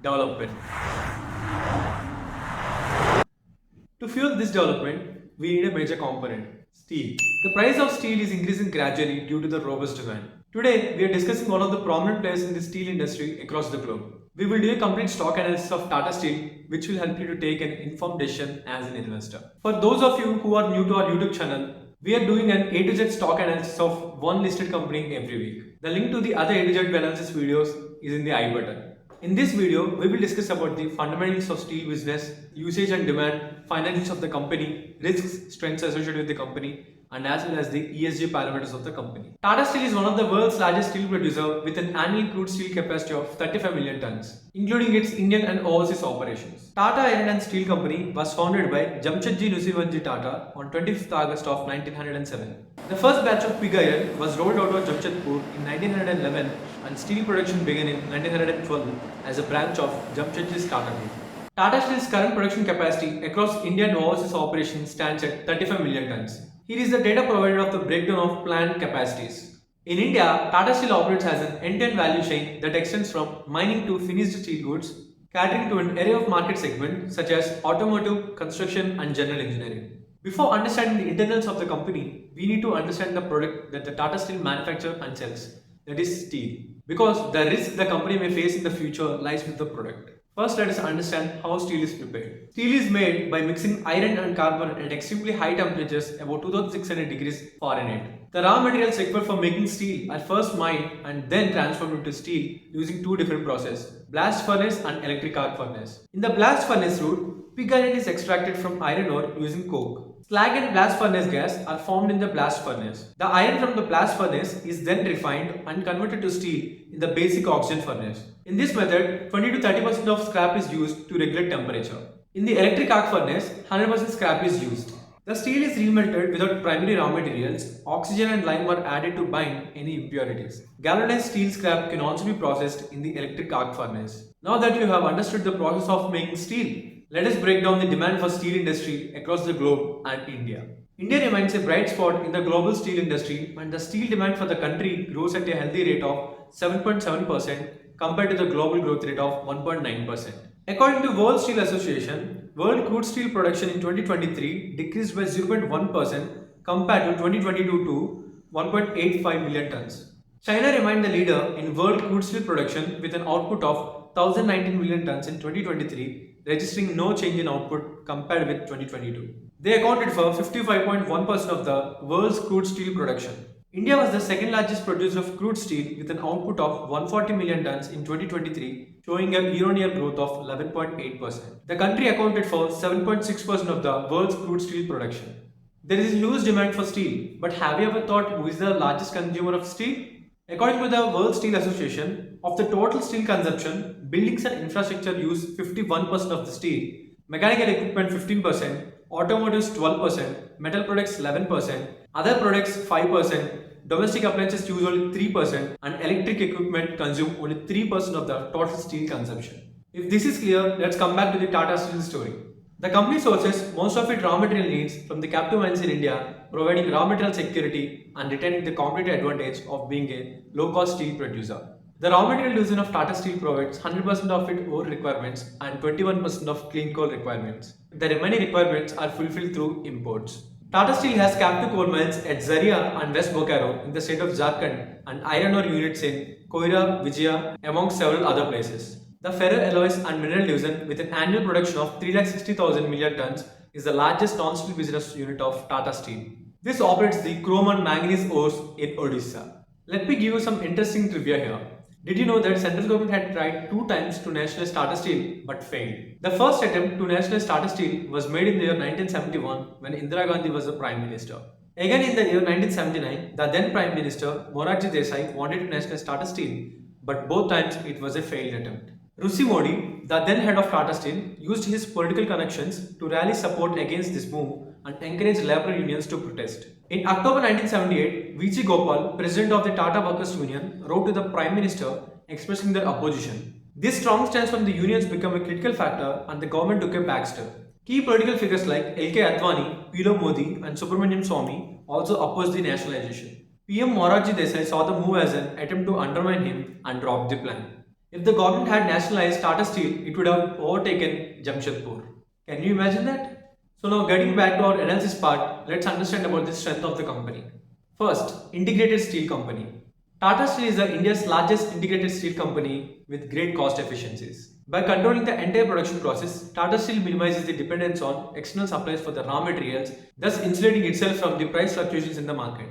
Development. To fuel this development, we need a major component, steel. The price of steel is increasing gradually due to the robust demand. Today, we are discussing one of the prominent players in the steel industry across the globe. We will do a complete stock analysis of Tata Steel, which will help you to take an informed decision as an investor. For those of you who are new to our YouTube channel, we are doing an A to Z stock analysis of one listed company every week. The link to the other A to Z analysis videos is in the I button. In this video, we will discuss about the fundamentals of steel business, usage and demand, financials of the company, risks, strengths associated with the company, and as well as the ESG parameters of the company. Tata Steel is one of the world's largest steel producer with an annual crude steel capacity of 35 million tons, including its Indian and overseas operations. Tata Iron and Steel Company was founded by Jamshedji Nusivanji Tata on 25th August of 1907. The first batch of pig iron was rolled out of Jamshedpur in 1911 and steel production began in 1912 as a branch of Jamshedji's Tata Group. Tata Steel's current production capacity across India and overseas operations stands at 35 million tons. Here is the data provided of the breakdown of plant capacities. In India, Tata Steel operates as an end-to-end value chain that extends from mining to finished steel goods, catering to an array of market segments such as automotive, construction, and general engineering. Before understanding the internals of the company, we need to understand the product that the Tata Steel manufactures and sells, that is steel. Because the risk the company may face in the future lies with the product. First, let us understand how steel is prepared. Steel is made by mixing iron and carbon at extremely high temperatures, about 2600 degrees Fahrenheit. The raw materials required for making steel are first mined and then transformed into steel using two different processes, blast furnace and electric arc furnace. In the blast furnace route, pig iron is extracted from iron ore using coke. Slag and blast furnace gas are formed in the blast furnace. The iron from the blast furnace is then refined and converted to steel in the basic oxygen furnace. In this method, 20 to 30% of scrap is used to regulate temperature. In the electric arc furnace, 100% scrap is used. The steel is remelted without primary raw materials. Oxygen and lime are added to bind any impurities. Galvanized steel scrap can also be processed in the electric arc furnace. Now that you have understood the process of making steel, let us break down the demand for steel industry across the globe and India. India remains a bright spot in the global steel industry and the steel demand for the country grows at a healthy rate of 7.7% compared to the global growth rate of 1.9%. According to World Steel Association, world crude steel production in 2023 decreased by 0.1% compared to 2022 to 1.85 million tons. China remained the leader in world crude steel production with an output of 1019 million tons in 2023, registering no change in output compared with 2022. They accounted for 55.1% of the world's crude steel production. India was the second largest producer of crude steel with an output of 140 million tons in 2023, showing a year-on-year growth of 11.8%. The country accounted for 7.6% of the world's crude steel production. There is a huge demand for steel, but have you ever thought who is the largest consumer of steel? According to the World Steel Association, of the total steel consumption, buildings and infrastructure use 51% of the steel, mechanical equipment 15%, automotives 12%, metal products 11%, other products 5%, domestic appliances use only 3%, and electric equipment consume only 3% of the total steel consumption. If this is clear, let's come back to the Tata Steel story. The company sources most of its raw material needs from the captive mines in India, providing raw material security and retaining the competitive advantage of being a low-cost steel producer. The raw material division of Tata Steel provides 100% of its ore requirements and 21% of clean coal requirements. The remaining requirements are fulfilled through imports. Tata Steel has captive coal mines at Zaria and West Bokaro in the state of Jharkhand and iron ore units in Koira, Vijaya, among several other places. The ferroalloys and mineral division, with an annual production of 360,000 million tons, is the largest non-steel business unit of Tata Steel. This operates the chrome and manganese ores in Odisha. Let me give you some interesting trivia here. Did you know that central government had tried 2 times to nationalize Tata Steel but failed? The first attempt to nationalize Tata Steel was made in the year 1971 when Indira Gandhi was the Prime Minister. Again in the year 1979, the then Prime Minister Morarji Desai wanted to nationalize Tata Steel, but both times it was a failed attempt. Rishi Modi, the then head of Tata Steel, used his political connections to rally support against this move and encourage labor unions to protest. In October 1978, V.G. Gopal, president of the Tata Workers Union, wrote to the Prime Minister expressing their opposition. This strong stance from the unions became a critical factor and the government took a back step. Key political figures like L.K. Advani, P.L.O. Modi and Subramaniam Swamy also opposed the nationalization. PM Morarji Desai saw the move as an attempt to undermine him and dropped the plan. If the government had nationalized Tata Steel, it would have overtaken Jamshedpur. Can you imagine that? So now getting back to our analysis part, let's understand about the strength of the company. First, integrated steel company. Tata Steel is India's largest integrated steel company with great cost efficiencies. By controlling the entire production process, Tata Steel minimizes the dependence on external suppliers for the raw materials, thus insulating itself from the price fluctuations in the market.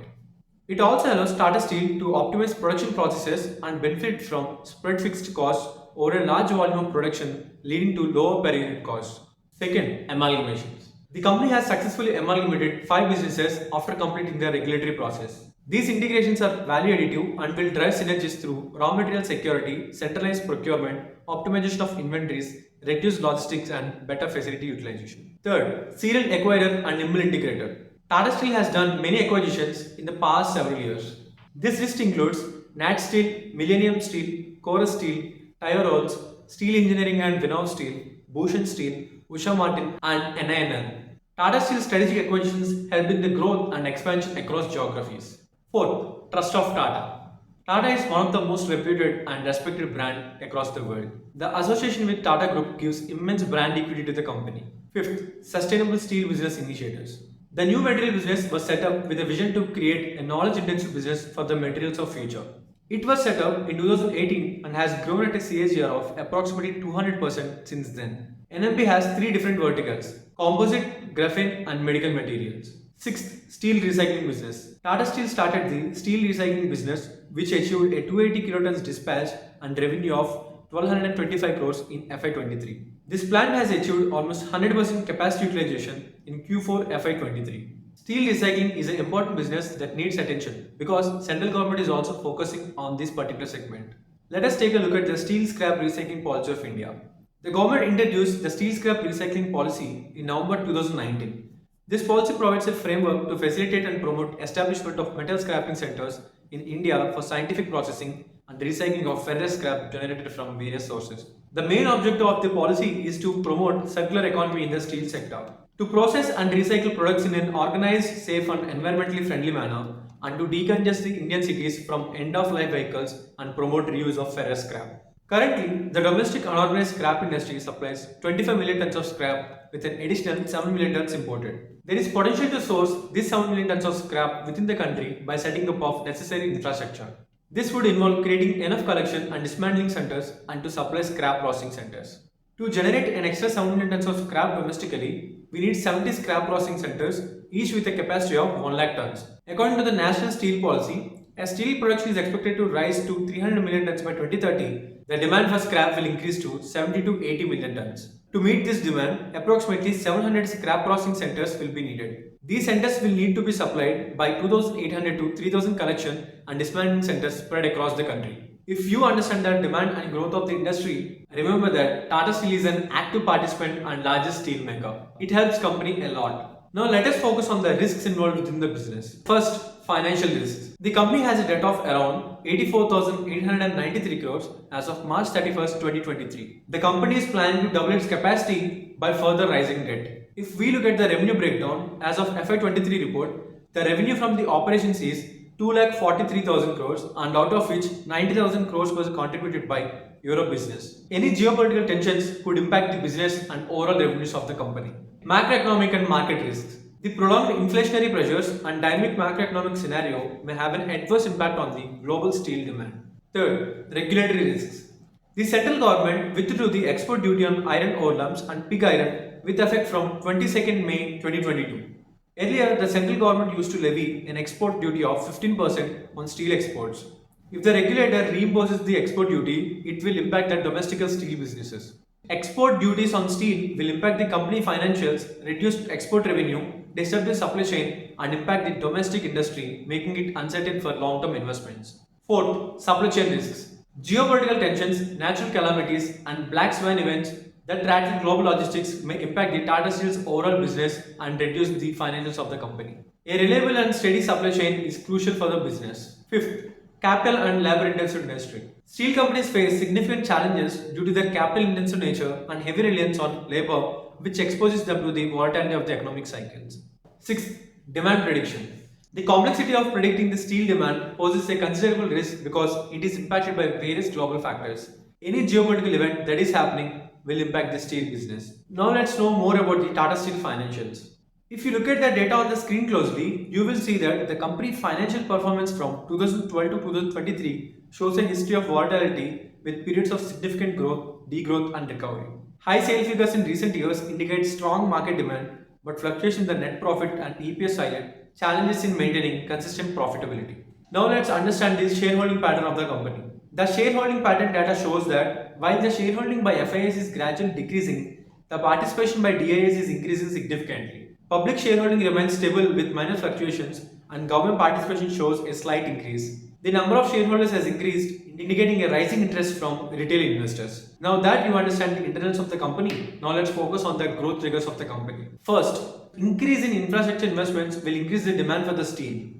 It also allows Tata Steel to optimize production processes and benefit from spread fixed costs over a large volume of production, leading to lower per unit costs. Second, amalgamations. The company has successfully amalgamated 5 businesses after completing the regulatory process. These integrations are value additive and will drive synergies through raw material security, centralized procurement, optimization of inventories, reduced logistics, and better facility utilization. Third, serial acquirer and nimble integrator. Tata Steel has done many acquisitions in the past several years. This list includes Nat Steel, Millennium Steel, Chorus Steel, Tire Rolls, Steel Engineering and Vinov Steel, Bhushan Steel, Usha Martin, and NINL. Tata Steel's strategic acquisitions help in the growth and expansion across geographies. Fourth, trust of Tata. Tata is one of the most reputed and respected brand across the world. The association with Tata Group gives immense brand equity to the company. Fifth, sustainable steel business initiatives. The new material business was set up with a vision to create a knowledge-intensive business for the materials of future. It was set up in 2018 and has grown at a CAGR of approximately 200% since then. NMP has three different verticals: composite, graphene, and medical materials. Sixth, steel recycling business. Tata Steel started the steel recycling business, which achieved a 280 kilotons dispatch and revenue of 1225 crores in FY23. This plant has achieved almost 100% capacity utilization in Q4 FY23. Steel recycling is an important business that needs attention because central government is also focusing on this particular segment. Let us take a look at the steel scrap recycling policy of India. The government introduced the steel scrap recycling policy in November 2019. This policy provides a framework to facilitate and promote establishment of metal scrapping centers in India for scientific processing and recycling of ferrous scrap generated from various sources. The main objective of the policy is to promote circular economy in the steel sector, to process and recycle products in an organized, safe and environmentally friendly manner, and to decongest the Indian cities from end-of-life vehicles and promote reuse of ferrous scrap. Currently, the domestic unorganized scrap industry supplies 25 million tons of scrap with an additional 7 million tons imported. There is potential to source these 7 million tons of scrap within the country by setting up of necessary infrastructure. This would involve creating enough collection and dismantling centers and to supply scrap processing centers. To generate an extra 7 million tons of scrap domestically, we need 70 scrap processing centers, each with a capacity of 1 lakh tons. According to the National Steel Policy, as steel production is expected to rise to 300 million tons by 2030, the demand for scrap will increase to 70 to 80 million tons. To meet this demand, approximately 700 scrap processing centers will be needed. These centers will need to be supplied by 2,800 to 3,000 collection and dismantling centers spread across the country. If you understand the demand and growth of the industry, remember that Tata Steel is an active participant and largest steel maker. It helps company a lot. Now let us focus on the risks involved within the business. First, financial risks. The company has a debt of around 84,893 crores as of March 31st, 2023. The company is planning to double its capacity by further rising debt. If we look at the revenue breakdown, as of FY23 report, the revenue from the operations is 2,43,000 crores and out of which 90,000 crores was contributed by Europe business. Any geopolitical tensions could impact the business and overall revenues of the company. Macroeconomic and market risks. The prolonged inflationary pressures and dynamic macroeconomic scenario may have an adverse impact on the global steel demand. Third, regulatory risks. The central government withdrew the export duty on iron ore lumps and pig iron with effect from 22nd May 2022. Earlier, the central government used to levy an export duty of 15% on steel exports. If the regulator reimposes the export duty, it will impact the domestic steel businesses. Export duties on steel will impact the company financials, reduce export revenue, disturb the supply chain, and impact the domestic industry, making it uncertain for long-term investments. Fourth, supply chain risks. Geopolitical tensions, natural calamities, and black swan events that threaten global logistics may impact the Tata Steel's overall business and reduce the financials of the company. A reliable and steady supply chain is crucial for the business. Fifth, capital and labor-intensive industry. Steel companies face significant challenges due to their capital-intensive nature and heavy reliance on labor, which exposes them to the volatility of the economic cycles. Sixth, demand prediction. The complexity of predicting the steel demand poses a considerable risk because it is impacted by various global factors. Any geopolitical event that is happening will impact the steel business. Now let's know more about the Tata Steel financials. If you look at the data on the screen closely, you will see that the company financial performance from 2012 to 2023 shows a history of volatility with periods of significant growth, degrowth and recovery. High sales figures in recent years indicate strong market demand, but fluctuations in the net profit and EPS highlight challenges in maintaining consistent profitability. Now let's understand the shareholding pattern of the company. The shareholding pattern data shows that while the shareholding by FIIs is gradually decreasing, the participation by DIIs is increasing significantly. Public shareholding remains stable with minor fluctuations and government participation shows a slight increase. The number of shareholders has increased, indicating a rising interest from retail investors. Now that you understand the internals of the company, now let's focus on the growth triggers of the company. First, increase in infrastructure investments will increase the demand for the steel.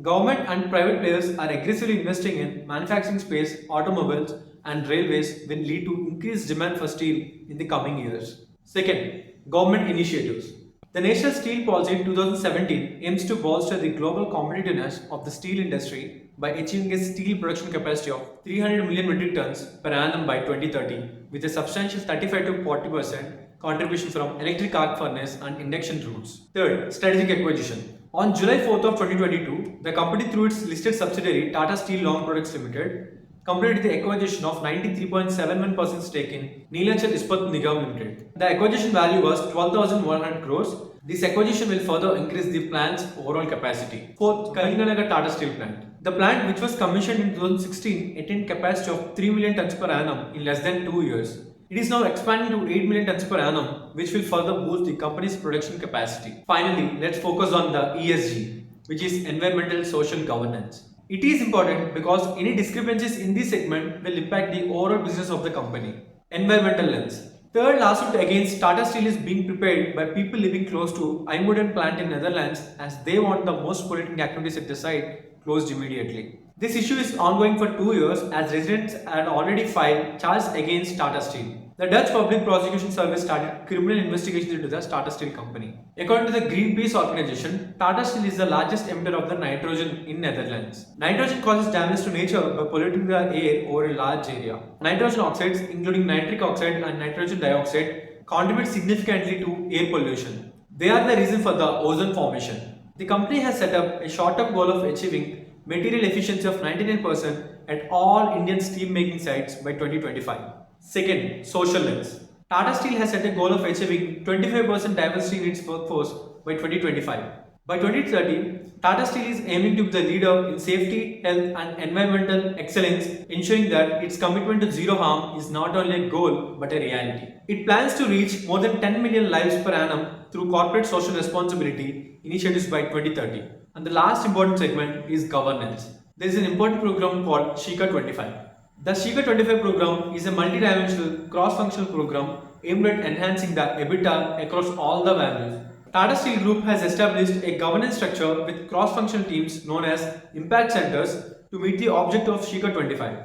Government and private players are aggressively investing in manufacturing space, automobiles, and railways will lead to increased demand for steel in the coming years. Second, government initiatives. The National Steel Policy in 2017 aims to bolster the global competitiveness of the steel industry by achieving a steel production capacity of 300 million metric tons per annum by 2030, with a substantial 35 to 40% contribution from electric arc furnace and induction routes. Third, strategic acquisition. On July 4th of 2022, the company through its listed subsidiary Tata Steel Long Products Limited completed the acquisition of 93.71% stake in Neelachal Ispat Nigam Limited. The acquisition value was 12,100 crores. This acquisition will further increase the plant's overall capacity. Fourth, Kalinganagar Tata Steel Plant. The plant, which was commissioned in 2016, attained capacity of 3 million tons per annum in less than 2 years. It is now expanding to 8 million tons per annum, which will further boost the company's production capacity. Finally, let's focus on the ESG, which is environmental social governance. It is important because any discrepancies in this segment will impact the overall business of the company. Environmental lens. Third lawsuit against Tata Steel is being prepared by people living close to IJmuiden plant in Netherlands as they want the most polluting activities at the site closed immediately. This issue is ongoing for 2 years as residents had already filed charges against Tata Steel. The Dutch Public Prosecution Service started criminal investigations into the Tata Steel company. According to the Greenpeace organization, Tata Steel is the largest emitter of the nitrogen in Netherlands. Nitrogen causes damage to nature by polluting the air over a large area. Nitrogen oxides, including nitric oxide and nitrogen dioxide, contribute significantly to air pollution. They are the reason for the ozone formation. The company has set up a short-term goal of achieving material efficiency of 99% at all Indian steel making sites by 2025. Second, social lens. Tata Steel has set a goal of achieving 25% diversity in its workforce by 2025. By 2030, Tata Steel is aiming to be the leader in safety, health and environmental excellence, ensuring that its commitment to zero harm is not only a goal but a reality. It plans to reach more than 10 million lives per annum through corporate social responsibility initiatives by 2030. And the last important segment is governance. There is an important program called Shika 25. The Shika 25 program is a multidimensional, cross-functional program aimed at enhancing the EBITDA across all the values. Tata Steel Group has established a governance structure with cross-functional teams known as Impact Centers to meet the objective of Shika 25.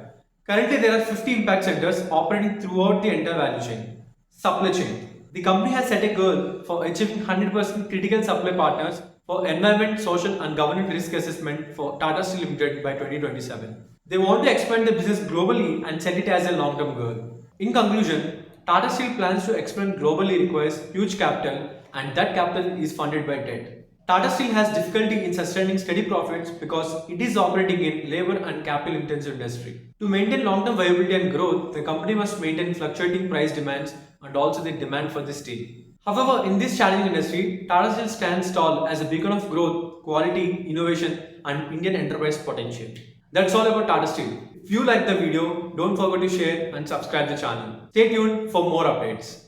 Currently, there are 50 Impact Centers operating throughout the entire value chain. Supply chain. The company has set a goal for achieving 100% critical supply partners for environment, social and governance risk assessment for Tata Steel Limited by 2027. They want to expand the business globally and set it as a long-term goal. In conclusion, Tata Steel plans to expand globally requires huge capital and that capital is funded by debt. Tata Steel has difficulty in sustaining steady profits because it is operating in labor and capital intensive industry. To maintain long-term viability and growth, the company must maintain fluctuating price demands and also the demand for the steel. However, in this challenging industry, Tata Steel stands tall as a beacon of growth, quality, innovation and Indian enterprise potential. That's all about Tata Steel. If you like the video, don't forget to share and subscribe the channel. Stay tuned for more updates.